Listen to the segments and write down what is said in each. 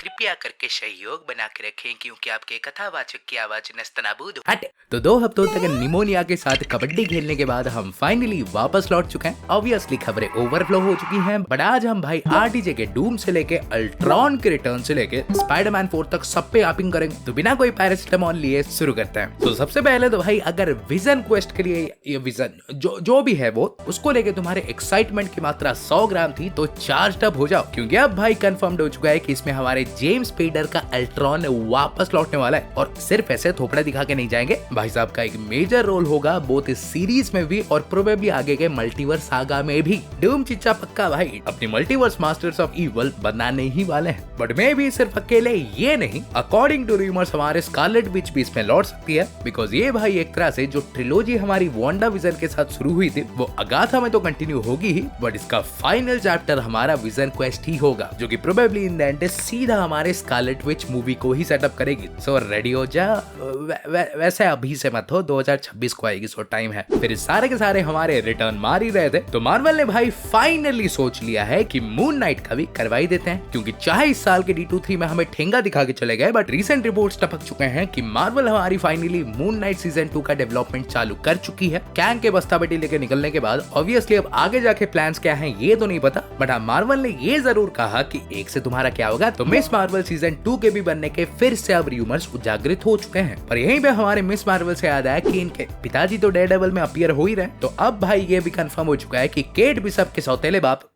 कृपया करके सहयोग बना के रखें क्योंकि आपके कथावाचक की आवाज नस्तनाबूद हट। तो 2 हफ्तों तक निमोनिया के साथ कबड्डी खेलने के बाद हम फाइनली वापस लौट चुके हैं। ऑब्वियसली खबरें ओवरफ्लो हो चुकी हैं, बट आज हम भाई आरडीजे के डूम से लेके अल्ट्रॉन के रिटर्न से लेके स्पाइडरमैन 4 तक सब पे आपिंग करेंगे। तो बिना कोई पैरासिटामोल लिए शुरू करते हैं। तो सबसे पहले तो भाई अगर विजन क्वेस्ट के लिए ये विजन जो भी है वो उसको लेके तुम्हारे एक्साइटमेंट की मात्रा 100 ग्राम थी तो चार्ज अप हो जाओ, क्योंकि अब भाई कंफर्म्ड हो चुका है कि इसमें हमारे जेम्स स्पेडर का अल्ट्रॉन वापस लौटने वाला है। और सिर्फ ऐसे थोपड़ा दिखा के नहीं जाएंगे, भाई साहब का एक मेजर रोल होगा बोथ इस सीरीज में भी और प्रोबेबली आगे के मल्टीवर्स सागा में भी। डूम चिच्चा पक्का भाई अपनी मल्टीवर्स मास्टर्स ऑफ इवल बनाने ही वाले हैं। बट मैं भी सिर्फ अकेले ये नहीं, अकॉर्डिंग टू रूमर्स हमारे स्कारलेट विच भी इसमें लौट सकती है, बिकॉज ये भाई एक तरह से जो ट्रिलोजी हमारी वांडा विजन के साथ शुरू हुई थी वो अगाथा में तो कंटिन्यू होगी ही, बट इसका फाइनल चैप्टर हमारा विजन क्वेस्ट ही होगा, जो कि प्रोबेबली इन द एंड सीधा हमारे स्कारलेट विच मूवी को ही सेटअप करेगी। सो रेडी हो जा, वैसे अभी से मत हो, 2026 को आएगी, सो टाइम है। फिर सारे के सारे हमारे रिटर्न मार ही रहे थे, तो मार्वल ने भाई फाइनली सोच लिया है कि मून नाइट का भी करवाई देते हैं, क्योंकि चाहे इस साल के D23 में हमें ठेंगा दिखा के चले गए, बट रीसेंट रिपोर्ट्स टपक चुके हैं कि मार्वल हमारी फाइनली मून नाइट सीजन 2 का डेवलपमेंट चालू कर चुकी है। कैंग के बस्ता बेटी लेके निकलने के बाद ऑब्वियसली अब आगे जाके प्लान्स क्या हैं ये तो नहीं पता, बट हाँ मार्वल ने ये जरूर कहा कि एक से तुम्हारा क्या होगा। तो मिस मार्वल सीजन 2 के भी बनने के फिर से अब रूमर्स उजागरित हो चुके हैं। पर यहीं पे हमारे मिस मार्वल से याद आया कि इनके पिताजी तो डेयरडेविल में अपीयर हो ही रहे, तो अब भाई ये भी कंफर्म हो चुका है कि केट बिशप के सौतेले बाप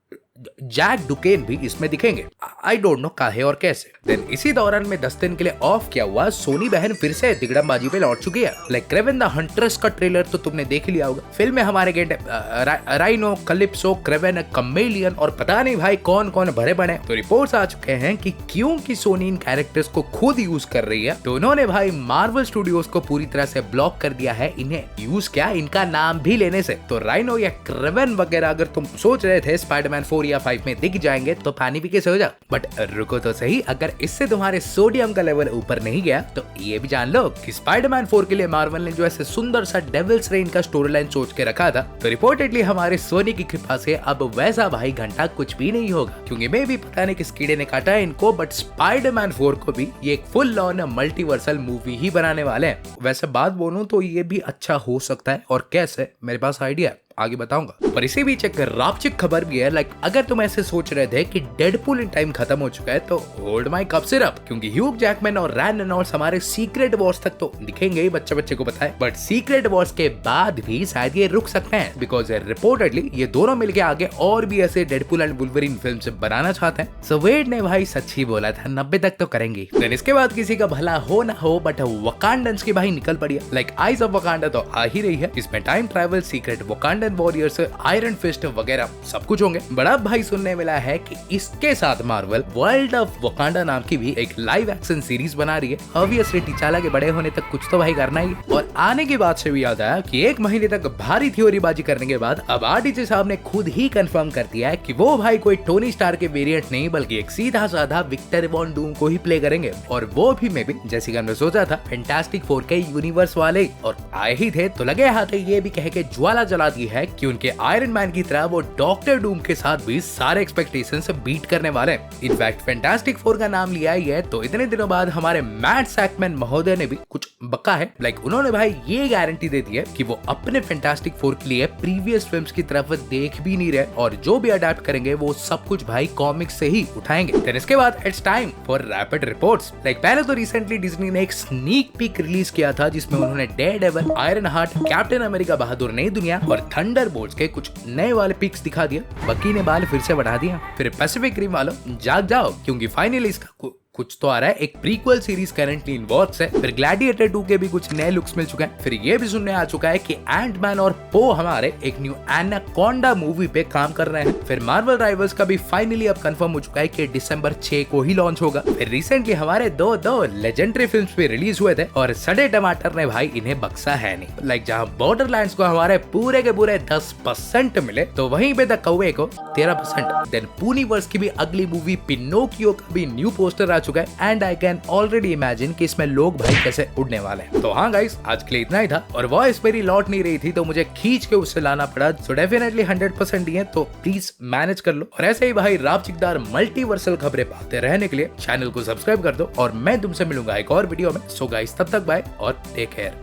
जैक डुकेन भी इसमें दिखेंगे। आई डोंट नो काहे और कैसे। देन इसी दौरान में 10 दिन के लिए ऑफ किया हुआ सोनी बहन फिर से दिगड़मबाजी पे लौट चुकी है। लाइक क्रेवन द हंट्रेस का ट्रेलर तो तुमने देख लिया होगा। फिल्म में हमारे गेंडे राइनो, कैलिप्सो, क्रेवन, कमेलियन और पता नहीं भाई कौन कौन भरे बने। तो रिपोर्ट्स आ चुके हैं कि क्योंकि सोनी इन कैरेक्टर्स को खुद यूज कर रही है, तो उन्होंने भाई मार्वल स्टूडियोज को पूरी तरह से ब्लॉक कर दिया है इन्हें यूज क्या इनका नाम भी लेने से। तो राइनो या क्रेवन वगैरह अगर तुम सोच रहे थे स्पाइडरमैन 4 या 5 में दिख जाएंगे तो पानी पी के सो जाओ। बट रुको तो सही, अगर इससे तुम्हारे सोडियम का लेवल ऊपर नहीं गया तो ये भी जान लो कि स्पाइडरमैन 4 के लिए मार्वल ने जो ऐसे सुंदर सा डेविल्स रेन का स्टोरी लाइन सोच के रखा था, तो रिपोर्टेडली हमारे सोनी की कृपा से अब वैसा भाई घंटा कुछ भी नहीं होगा, क्योंकि मैं भी पता नहीं किस कीड़े ने काटा है इनको, बट स्पाइडरमैन 4 को भी ये एक फुल ऑन मल्टीवर्सल मूवी ही बनाने वाले हैं। वैसे बात बोलूं तो ये भी अच्छा हो सकता है, और कैसे मेरे पास आइडिया है, आगे बताऊंगा। पर इसी बीच एक रापचिक खबर भी है। लाइक अगर तुम ऐसे सोच रहे थे कि डेडपूल इन टाइम खत्म हो चुका है तो होल्ड माय कप सिरप, क्योंकि ह्यूग जैकमैन और रैन रेनॉल्ड्स हमारे सीक्रेट वॉर्स तक तो दिखेंगे ही, बच्चे बच्चे को पता है, बट सीक्रेट वॉर्स के बाद भी शायद ये रुक सकते हैं, बिकॉज रिपोर्टेडली ये दोनों मिलके आगे और भी ऐसे डेडपूल एंड वुल्वरीन फिल्म से बनाना चाहते हैं। सो वेड ने भाई सच ही बोला था, 90 तक तो करेंगे। देन इसके बाद किसी का भला हो ना हो, बट वकांडन्स की भाई निकल पड़ी है। लाइक आइज ऑफ वकांडा तो आ ही रही है, इसमें time travel, secret Wakandan warriors, iron fist वगैरह सब कुछ होंगे। बड़ा भाई सुनने मिला है कि इसके साथ मार्वल वर्ल्ड ऑफ वकांडा नाम की भी एक लाइव एक्शन सीरीज बना रही है। ऑब्वियसली टिचाला के बड़े होने तक कुछ तो भाई करना ही। और आने की बात से भी याद आया कि 1 महीने तक भारी थ्योरीबाजी करने के बाद अब आरडीजे साहब ने खुद ही कंफर्म कर दिया है कि वो भाई कोई टोनी स्टार के वेरिएंट नहीं, बल्कि एक सीधा साधा विक्टर वॉन डूम को ही प्ले करेंगे। और वो भी मैं भी जैसे कि हमने सोचा था फैंटास्टिक 4 के यूनिवर्स वाले, और आए ही थे तो लगे हाथ ये भी कह के ज्वाला जला दी है कि उनके आयरन मैन की तरह वो डॉक्टर डूम के साथ भी सारे एक्सपेक्टेशंस बीट करने वाले हैं। इनफैक्ट फैंटास्टिक 4 का नाम लिया ही है तो इतने दिनों बाद हमारे मैट सैकमैन महोदय ने भी कुछ बका है। लाइक उन्होंने भाई ये गारंटी दे दी है कि वो अपने फैंटास्टिक 4 के लिए प्रीवियस फिल्म्स की तरफ देख भी नहीं रहे, और जो भी अडैप्ट करेंगे वो सब कुछ भाई कॉमिक्स से ही उठाएंगे। देन इसके बाद it's time for rapid reports. Like पहले तो रिसेंटली डिज्नी ने एक स्नीक पीक रिलीज किया था जिसमें उन्होंने Daredevil, iron heart, captain America बहादुर नई दुनिया और थंडरबोल्ट्स के कुछ नए वाले पिक्स दिखा दिया। बकी ने बाल फिर से बढ़ा दिया। फिर पैसिफिक रिम वालों जाग जाओ, क्योंकि फाइनली इसका कुछ तो आ रहा है। एक prequel series currently in works है। फिर ग्लैडिएटर 2 के भी कुछ नए लुक्स मिल चुके हैं। फिर ये भी सुनने आ चुका है कि एंटमैन और पो हमारे एक न्यू एनाकोंडा मूवी पे काम कर रहे हैं। फिर मार्वल राइवल्स का भी फाइनली अब कंफर्म हो चुका है कि दिसंबर 6 को ही लॉन्च होगा। फिर रिसेंटली हमारे दो लेजेंडरी फिल्म्स भी रिलीज हुए थे, और सड़े टमाटर ने भाई इन्हें बक्सा है नहीं। लाइक जहां बॉर्डरलैंड्स को हमारे पूरे के पूरे 10% मिले, तो वहीं पे द कौवे को 13%। देन पूनीवर्स की भी अगली मूवी पिनोकियो का भी न्यू पोस्टर आ चुका है and I can already imagine कि इसमें लोग भाई कैसे उड़ने वाले हैं। तो हाँ गाइस, आज के लिए इतना ही था और वॉइस मेरी लौट नहीं रही थी तो मुझे खींच के उससे लाना पड़ा। सो डेफिनेटली 100% दिए, तो प्लीज मैनेज कर लो। और ऐसे ही भाई रापचिकदार मल्टीवर्सल खबरें पाते रहने के लिए चैनल को सब्सक्राइब कर दो और मैं तुमसे मिलूंगा एक और वीडियो में। सो गाइस, तब तक बाय और टेक केयर।